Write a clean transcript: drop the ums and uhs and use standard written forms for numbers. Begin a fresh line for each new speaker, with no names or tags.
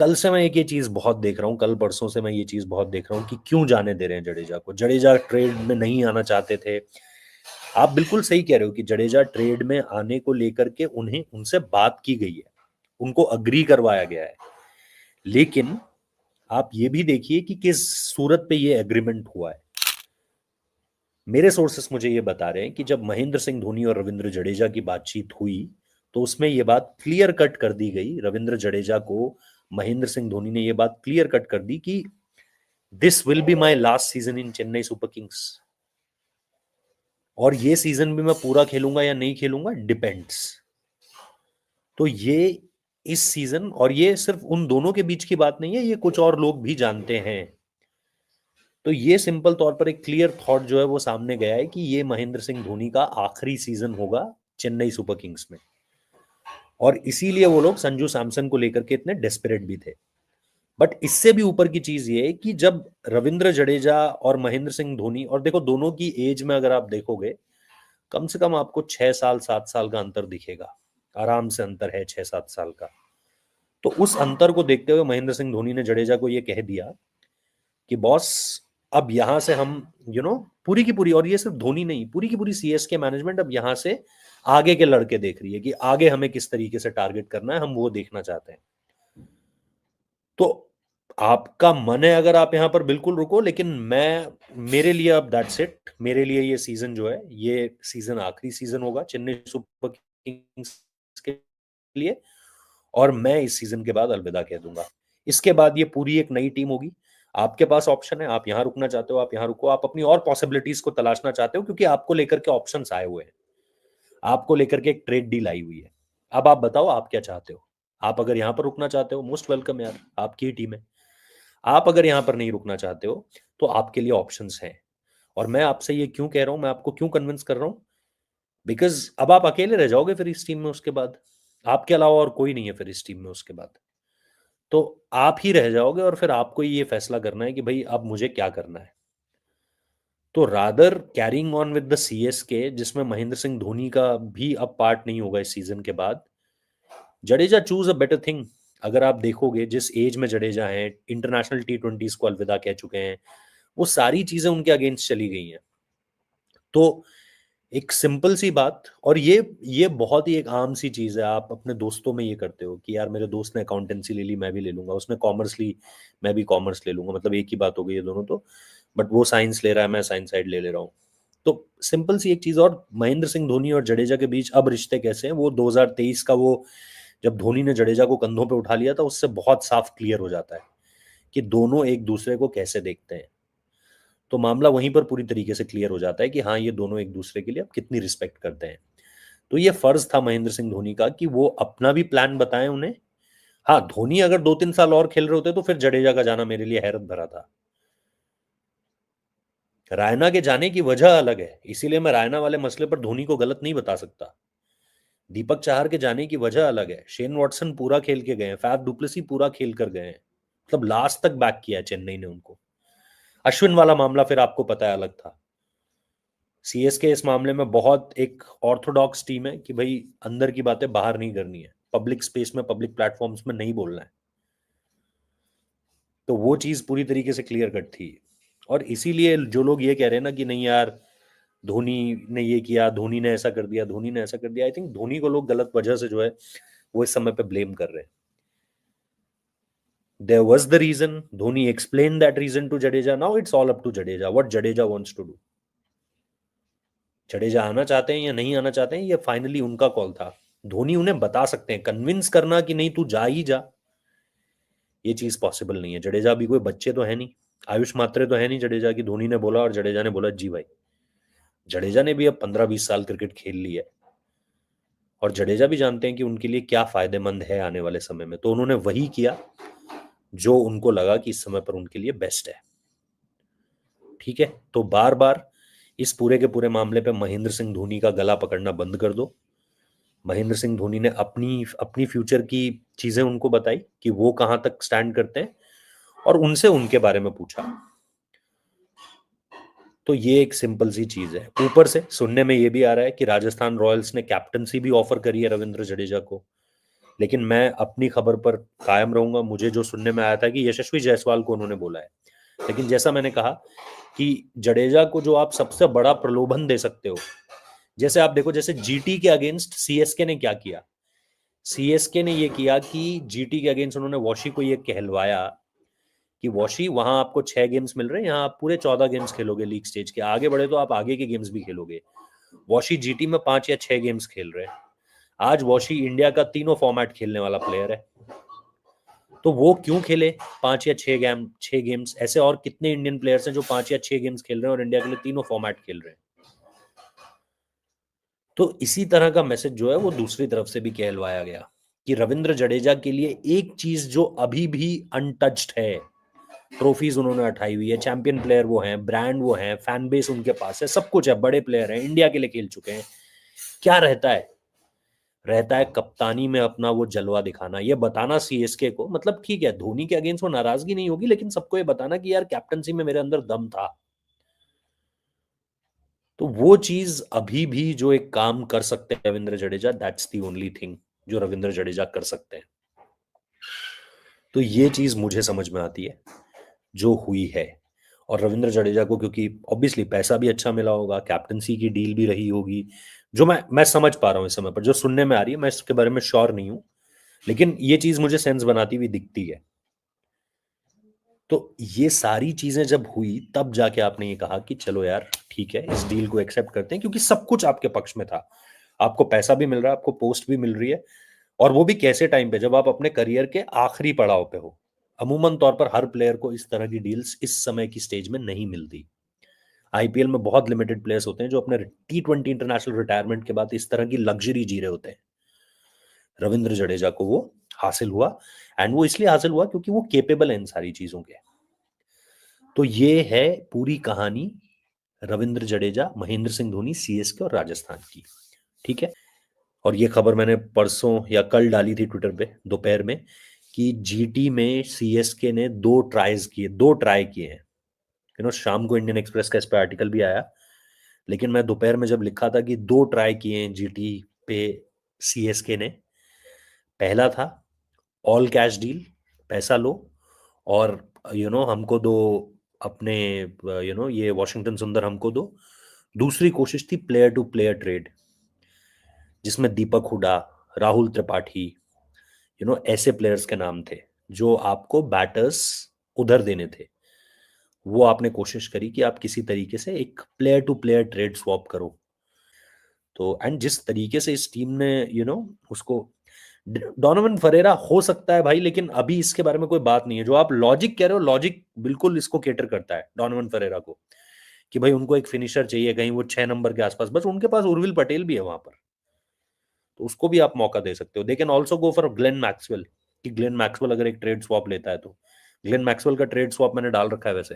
कल से मैं एक ये चीज बहुत देख रहा हूँ, कल परसों से मैं ये चीज बहुत देख रहा हूँ कि क्यों जाने दे रहे हैं जडेजा को। जडेजा ट्रेड में नहीं आना चाहते थे। आप बिल्कुल सही कह रहे हो कि जडेजा ट्रेड में आने को लेकर के उन्हें उनसे बात की गई है, उनको अग्री करवाया गया है। लेकिन आप ये भी देखिए कि किस सूरत पे ये एग्रीमेंट हुआ है। मेरे सोर्सेस मुझे ये बता रहे हैं कि जब महेंद्र सिंह धोनी और रविंद्र जडेजा की बातचीत हुई तो उसमें यह बात क्लियर कट कर दी गई। रविंद्र जडेजा को महेंद्र सिंह धोनी ने यह बात क्लियर कट कर दी कि this will be my last season in Chennai super Kings, और ये सीजन भी मैं पूरा खेलूंगा या नहीं खेलूंगा डिपेंड्स। तो ये इस सीजन, और ये सिर्फ उन दोनों के बीच की बात नहीं है, ये कुछ और लोग भी जानते हैं। तो ये सिंपल तौर पर एक क्लियर थॉट जो है वो सामने गया है कि ये महेंद्र सिंह धोनी का आखिरी सीजन होगा चेन्नई सुपर किंग्स में, और इसीलिए वो लोग संजू सैमसन को लेकर के इतने डेस्परेट भी थे। बट इससे भी ऊपर की चीज ये है कि जब रविंद्र जडेजा और महेंद्र सिंह धोनी, और देखो दोनों की एज में अगर आप देखोगे कम से कम आपको 6 साल 7 साल का अंतर दिखेगा, आराम से अंतर है 6 7 साल का। तो उस अंतर को देखते हुए महेंद्र सिंह धोनी ने जडेजा को यह कह दिया कि बॉस अब यहां से हम पूरी की पूरी, और ये सिर्फ धोनी नहीं, पूरी की पूरी सीएसके मैनेजमेंट अब यहां से आगे के लड़के देख रही है कि आगे हमें किस तरीके से टारगेट करना है, हम वो देखना चाहते हैं। तो आपका मन है अगर आप यहां पर बिल्कुल रुको, लेकिन मेरे लिए अब दैट्स इट। मेरे लिए ये सीजन जो है, ये सीजन आखिरी सीजन होगा चेन्नई सुपर किंग्स के लिए, और मैं इस सीजन के बाद अलविदा कह दूंगा। इसके बाद ये पूरी एक नई टीम होगी। आपके पास ऑप्शन है, आप यहां रुकना चाहते हो आप यहां रुको, आप अपनी और पॉसिबिलिटीज को तलाशना चाहते हो क्योंकि आपको लेकर के ऑप्शंस आए हुए हैं, आपको लेकर के एक ट्रेड डील आई हुई है। अब आप बताओ आप क्या चाहते हो। आप अगर यहां पर रुकना चाहते हो, मोस्ट वेलकम यार, आपकी ही टीम है। आप अगर यहां पर नहीं रुकना चाहते हो तो आपके लिए ऑप्शंस हैं। और मैं आपसे ये क्यों कह रहा हूं, मैं आपको क्यों कन्विंस कर रहा हूं, बिकॉज अब आप अकेले रह जाओगे फिर इस टीम में। उसके बाद आपके अलावा और कोई नहीं है फिर इस टीम में। उसके बाद तो आप ही रह जाओगे, और फिर आपको ही ये फैसला करना है कि भाई अब मुझे क्या करना है। तो rather carrying on with the CSK, जिसमें महेंद्र सिंह धोनी का भी अब पार्ट नहीं होगा इस सीजन के बाद, Jadeja choose a better thing. अगर आप देखोगे जिस एज में जडेजा है, इंटरनेशनल T20s को अलविदा कह चुके हैं, वो सारी चीजें उनके अगेंस्ट चली गई हैं। तो एक सिंपल सी बात, और ये बहुत ही एक आम सी चीज है, आप अपने दोस्तों में ये करते हो कि यार मेरे दोस्त ने अकाउंटेंसी ले ली मैं भी ले लूंगा, उसने कॉमर्स ली मैं भी कॉमर्स ले लूंगा, मतलब एक ही बात हो गई है दोनों तो। बट वो साइंस ले रहा है, मैं साइंस साइड ले रहा हूँ। तो सिंपल सी एक चीज। और महेंद्र सिंह धोनी और जडेजा के बीच अब रिश्ते कैसे हैं, वो 2023 का वो जब धोनी ने जडेजा को कंधों पे उठा लिया था उससे बहुत साफ क्लियर हो जाता है कि दोनों एक दूसरे को कैसे देखते हैं। तो मामला वहीं पर पूरी तरीके से क्लियर हो जाता है कि हाँ ये दोनों एक दूसरे के लिए अब कितनी रिस्पेक्ट करते हैं। तो ये फर्ज था महेंद्र सिंह धोनी का कि वो अपना भी प्लान बताएं उन्हें। हाँ, धोनी अगर 2 3 साल और खेल रहे होते तो फिर जडेजा का जाना मेरे लिए हैरत भरा था। रायना के जाने की वजह अलग है, इसीलिए मैं रायना वाले मसले पर धोनी को गलत नहीं बता सकता। दीपक चाहर के जाने की वजह अलग है। शेन वॉटसन पूरा खेल के गए हैं, फैफ डुप्लेसी पूरा खेल कर गए हैं, मतलब लास्ट तक बैक किया है चेन्नई ने उनको। अश्विन वाला मामला फिर आपको पता है अलग था। सीएसके इस मामले में बहुत एक ऑर्थोडॉक्स टीम है कि भाई अंदर की बातें बाहर नहीं करनी है, पब्लिक स्पेस में पब्लिक प्लेटफॉर्म्स में नहीं बोलना है। तो वो चीज पूरी तरीके से क्लियर कट थी। और इसीलिए जो लोग ये कह रहे हैं ना कि नहीं यार धोनी ने ये किया, धोनी ने ऐसा कर दिया, धोनी ने ऐसा कर दिया, आई थिंक धोनी को लोग गलत वजह से जो है वो इस समय पे ब्लेम कर रहे हैं। There was the reason. Dhoni explained that reason to Jadeja. Now it's all up to Jadeja. What Jadeja wants to do. Jadeja आना चाहते हैं या नहीं आना चाहते हैं, ये फाइनली उनका कॉल था। धोनी उन्हें बता सकते हैं, कन्विंस करना कि नहीं तू जा ही जा, ये चीज पॉसिबल नहीं है। जडेजा भी कोई बच्चे तो है नहीं, आयुष मात्रे तो है नहीं जडेजा की। धोनी ने बोला और जडेजा ने बोला जी भाई। जडेजा ने भी अब 15 20 साल क्रिकेट खेल ली है, और जडेजा भी जानते हैं कि उनके लिए क्या फायदेमंद है आने वाले समय में। तो उन्होंने वही किया जो उनको लगा कि इस समय पर उनके लिए बेस्ट है। ठीक है, तो बार बार इस पूरे के पूरे मामले पे महेंद्र सिंह धोनी का गला पकड़ना बंद कर दो। महेंद्र सिंह धोनी ने अपनी अपनी फ्यूचर की चीजें उनको बताई कि वो कहां तक स्टैंड करते हैं, और उनसे उनके बारे में पूछा। तो ये एक सिंपल सी चीज है। ऊपर से सुनने में ये भी आ रहा है कि राजस्थान रॉयल्स ने कैप्टनसी भी ऑफर करी है रविंद्र जडेजा को, लेकिन मैं अपनी खबर पर कायम रहूंगा। मुझे जो सुनने में आया था कि यशस्वी जायसवाल को उन्होंने बोला है, लेकिन जैसा मैंने कहा कि जडेजा को जो आप सबसे बड़ा प्रलोभन दे सकते हो, जैसे आप देखो, जैसे जीटी के अगेंस्ट सीएसके ने क्या किया। सीएसके ने ये किया कि जीटी के अगेंस्ट उन्होंने वॉशी को ये कहलवाया कि वॉशी, वहां आपको 6 गेम्स मिल रहे हैं, यहाँ आप पूरे 14 गेम्स खेलोगे, लीग स्टेज के आगे बढ़े तो आप आगे के गेम्स भी खेलोगे। वॉशी जीटी में 5 या 6 गेम्स खेल रहे हैं। आज वॉशी इंडिया का तीनों फॉर्मेट खेलने वाला प्लेयर है, तो वो क्यों खेले 5 या 6 गेम्स? ऐसे और कितने इंडियन प्लेयर्स हैं जो 5 या 6 गेम्स खेल रहे हैं और इंडिया के लिए तीनों फॉर्मेट खेल रहे हैं? तो इसी तरह का मैसेज जो है वो दूसरी तरफ से भी कहलवाया गया कि रविंद्र जडेजा के लिए एक चीज जो अभी भी अनटच्ड है, ट्रॉफीज उन्होंने उठाई हुई है, चैंपियन प्लेयर वो हैं, ब्रांड वो हैं, फैन बेस उनके पास है, सब कुछ है, बड़े प्लेयर हैं, इंडिया के लिए खेल चुके हैं। क्या रहता है? रहता है कप्तानी में अपना वो जलवा दिखाना, ये बताना सीएसके को, मतलब ठीक है धोनी के अगेंस्ट वो नाराजगी नहीं होगी, लेकिन सबको ये बताना कि यार कैप्टनसी में मेरे अंदर दम था। तो वो चीज अभी भी जो एक काम कर सकते हैं Ravindra Jadeja, that's the only thing जो रविंद्र जडेजा कर सकते हैं। तो ये चीज मुझे समझ में आती है जो हुई है। और रविंद्र जडेजा को क्योंकि ऑब्वियसली पैसा भी अच्छा मिला होगा, कैप्टनसी की डील भी रही होगी, जो मैं समझ पा रहा हूँ इस समय पर, जो सुनने में आ रही है, मैं इसके बारे में श्योर नहीं हूँ, लेकिन ये चीज मुझे सेंस बनाती हुई दिखती है। तो ये सारी चीजें जब हुई तब जाके आपने ये कहा कि चलो यार ठीक है, इस डील को एक्सेप्ट करते हैं, क्योंकि सब कुछ आपके पक्ष में था। आपको पैसा भी मिल रहा है, आपको पोस्ट भी मिल रही है, और वो भी कैसे टाइम पे, जब आप अपने करियर के आखिरी पड़ाव पे हो। अमूमन तौर पर हर प्लेयर को इस तरह की डील्स इस समय की स्टेज में नहीं मिलती। आईपीएल में बहुत लिमिटेड प्लेयर्स होते हैं जो अपने T20 इंटरनेशनल रिटायरमेंट के बाद इस तरह की लग्जरी जी रहे होते हैं। रविंद्र जडेजा को वो हासिल हुआ, एंड वो इसलिए हासिल हुआ क्योंकि वो केपेबल है इन सारी चीजों के। तो ये है पूरी कहानी रविंद्र जडेजा, महेंद्र सिंह धोनी, सीएसके और राजस्थान की। ठीक है। और ये खबर मैंने परसों या कल डाली थी ट्विटर पे दोपहर में कि जीटी में सीएसके ने 2 ट्राई किए हैं। शाम को इंडियन एक्सप्रेस का इस पे आर्टिकल भी आया, लेकिन मैं दोपहर में जब लिखा था कि 2 ट्राई किए हैं जीटी पे सीएसके ने। पहला था ऑल कैश डील, पैसा लो और हमको दो अपने, ये वॉशिंगटन सुंदर हमको दो। दूसरी कोशिश थी प्लेयर टू प्लेयर ट्रेड, जिसमें दीपक हुडा, राहुल त्रिपाठी, ऐसे प्लेयर्स के नाम थे जो आपको बैटर्स उधर देने थे। वो आपने कोशिश करी कि आप किसी तरीके से एक player to player trade swap करो। तो एंड जिस तरीके से इस टीम ने उसको, डोनोवन फरेरा हो सकता है भाई, लेकिन अभी इसके बारे में कोई बात नहीं है। जो आप लॉजिक कह रहे हो, लॉजिक बिल्कुल इसको केटर करता है डोनोवन फरेरा को, कि भाई उनको एक फिनिशर चाहिए कहीं वो 6 नंबर के आसपास, बस उनके पास उर्विल पटेल भी है वहां पर, तो उसको भी आप मौका दे सकते हो। They can also go for Glenn Maxwell, कि ग्लेन मैक्सवेल अगर एक ट्रेड स्वैप लेता है तो। ग्लेन मैक्सवेल का ट्रेड स्वैप मैंने डाल रखा है वैसे,